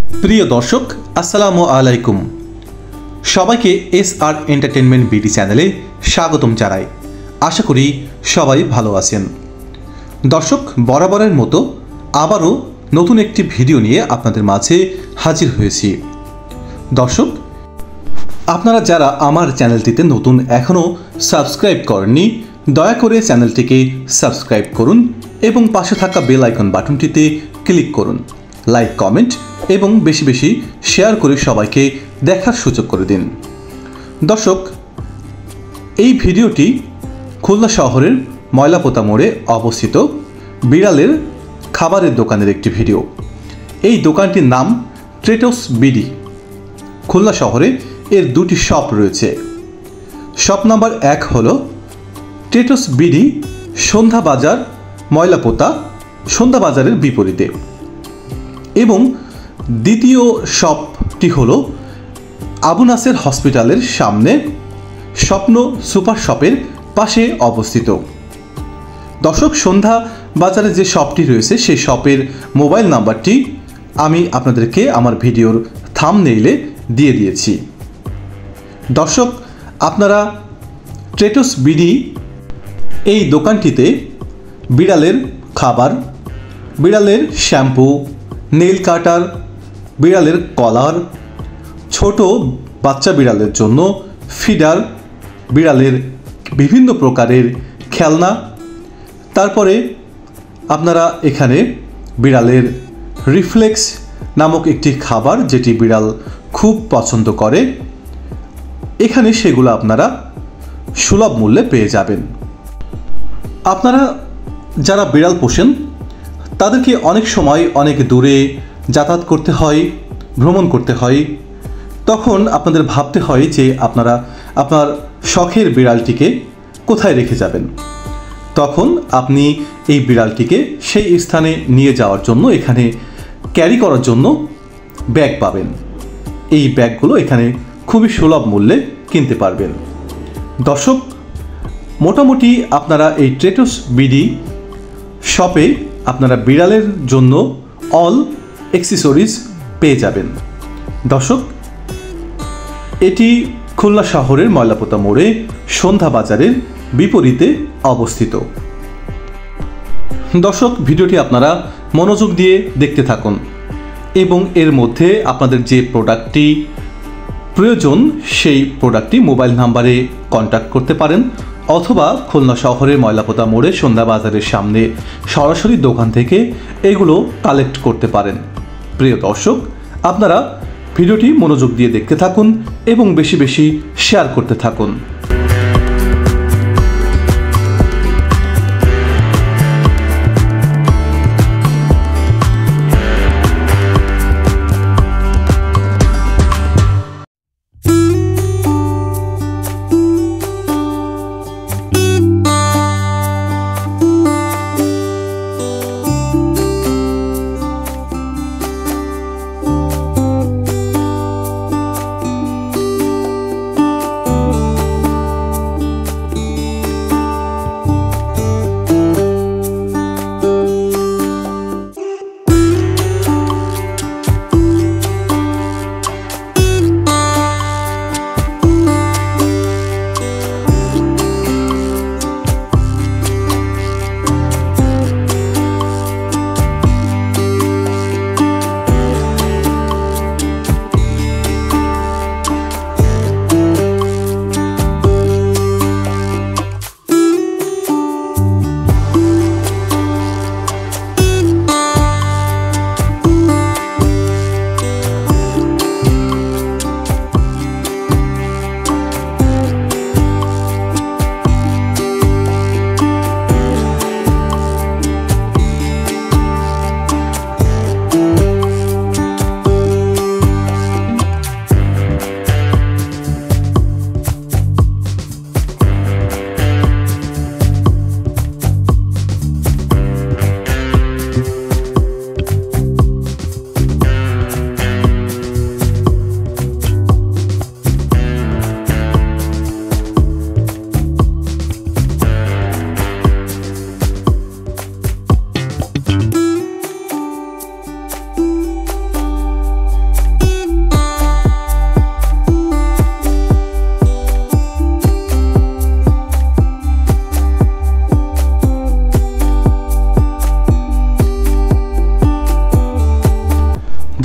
প্রিয় দর্শক, আসসালামু আলাইকুম। সবাইকে SR এন্টারটেইনমেন্ট বিডি চ্যানেলে স্বাগতম জানাই। আশা করি সবাই ভালো আছেন। দর্শক, বরাবরের মতো আবারও নতুন একটি ভিডিও নিয়ে আপনাদের মাঝে হাজির হয়েছি। দর্শক, আপনারা যারা আমার চ্যানেলটিতে নতুন এখনও সাবস্ক্রাইব করেননি, দয়া করে চ্যানেলটিকে সাবস্ক্রাইব করুন এবং পাশে থাকা বেল আইকন বাটনটিতে ক্লিক করুন। লাইক, কমেন্ট এবং বেশি বেশি শেয়ার করে সবাইকে দেখার সুযোগ করে দিন। দর্শক, এই ভিডিওটি খুলনা শহরের ময়লাপোতা মোড়ে অবস্থিত বিড়ালের খাবারের দোকানের একটি ভিডিও। এই দোকানটির নাম ট্রেটোস বিডি। খুলনা শহরে এর দুটি শপ রয়েছে। শপ নাম্বার 1 হলো ট্রেটোস বিডি সন্ধ্যা বাজার, ময়লাপোতা সন্ধ্যা বাজারের বিপরীতে, এবং দ্বিতীয় শপটি হলো আবু নাসের হসপিটালের সামনে স্বপ্ন সুপার শপের পাশে অবস্থিত। দর্শক, সন্ধ্যা বাজারে যে শপটি রয়েছে সেই শপের মোবাইল নাম্বারটি আমি আপনাদেরকে আমার ভিডিওর থাম্বনেইলে দিয়ে দিয়েছি। দর্শক, আপনারা ট্রেটোস বিডি এই দোকানটিতে বিড়ালের খাবার, বিড়ালের শ্যাম্পু, নেল কাটার, বিড়ালের কলার, ছোট বাচ্চা বিড়ালের জন্য ফিডার, বিড়ালের বিভিন্ন প্রকারের খেলনা, তারপরে আপনারা এখানে বিড়ালের রিফ্লেক্স নামক একটি খাবার যেটি বিড়াল খুব পছন্দ করে, এখানে সেগুলো আপনারা সুলভ মূল্যে পেয়ে যাবেন। আপনারা যারা বিড়াল পোষেন তাদেরকে অনেক সময় অনেক দূরে যাতায়াত করতে হয়, ভ্রমণ করতে হয়, তখন আপনাদের ভাবতে হয় যে আপনারা আপনার শখের বিড়ালটিকে কোথায় রেখে যাবেন। তখন আপনি এই বিড়ালটিকে সেই স্থানে নিয়ে যাওয়ার জন্য এখানে ক্যারি করার জন্য ব্যাগ পাবেন। এই ব্যাগগুলো এখানে খুবই সুলভ মূল্যে কিনতে পারবেন। দর্শক, মোটামুটি আপনারা এই ট্রেটোস বিডি শপে আপনারা বিড়ালের জন্য অল অ্যাক্সেসরিজ পেয়ে যাবেন। দর্শক, এটি খুলনা শহরের ময়লাপোতা মোড়ে সন্ধ্যা বাজারের বিপরীতে অবস্থিত। দর্শক, ভিডিওটি আপনারা মনোযোগ দিয়ে দেখতে থাকুন এবং এর মধ্যে আপনাদের যে প্রোডাক্টটি প্রয়োজন সেই প্রোডাক্টটি মোবাইল নাম্বারে কন্ট্যাক্ট করতে পারেন, অথবা খুলনা শহরের ময়লাপোতা মোড়ে সন্ধ্যা বাজারের সামনে সরাসরি দোকান থেকে এগুলো কালেক্ট করতে পারেন। প্রিয় দর্শক, আপনারা ভিডিওটি মনোযোগ দিয়ে দেখতে থাকুন এবং বেশি বেশি শেয়ার করতে থাকুন।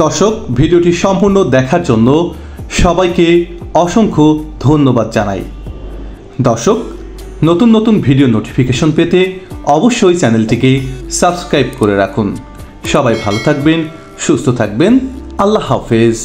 দর্শক, ভিডিওটি সম্পূর্ণ দেখার জন্য সবাইকে অসংখ্য ধন্যবাদ জানাই। দর্শক, নতুন নতুন ভিডিও নোটিফিকেশন পেতে অবশ্যই চ্যানেলটিকে সাবস্ক্রাইব করে রাখুন। সবাই ভালো থাকবেন, সুস্থ থাকবেন। আল্লাহ হাফেজ।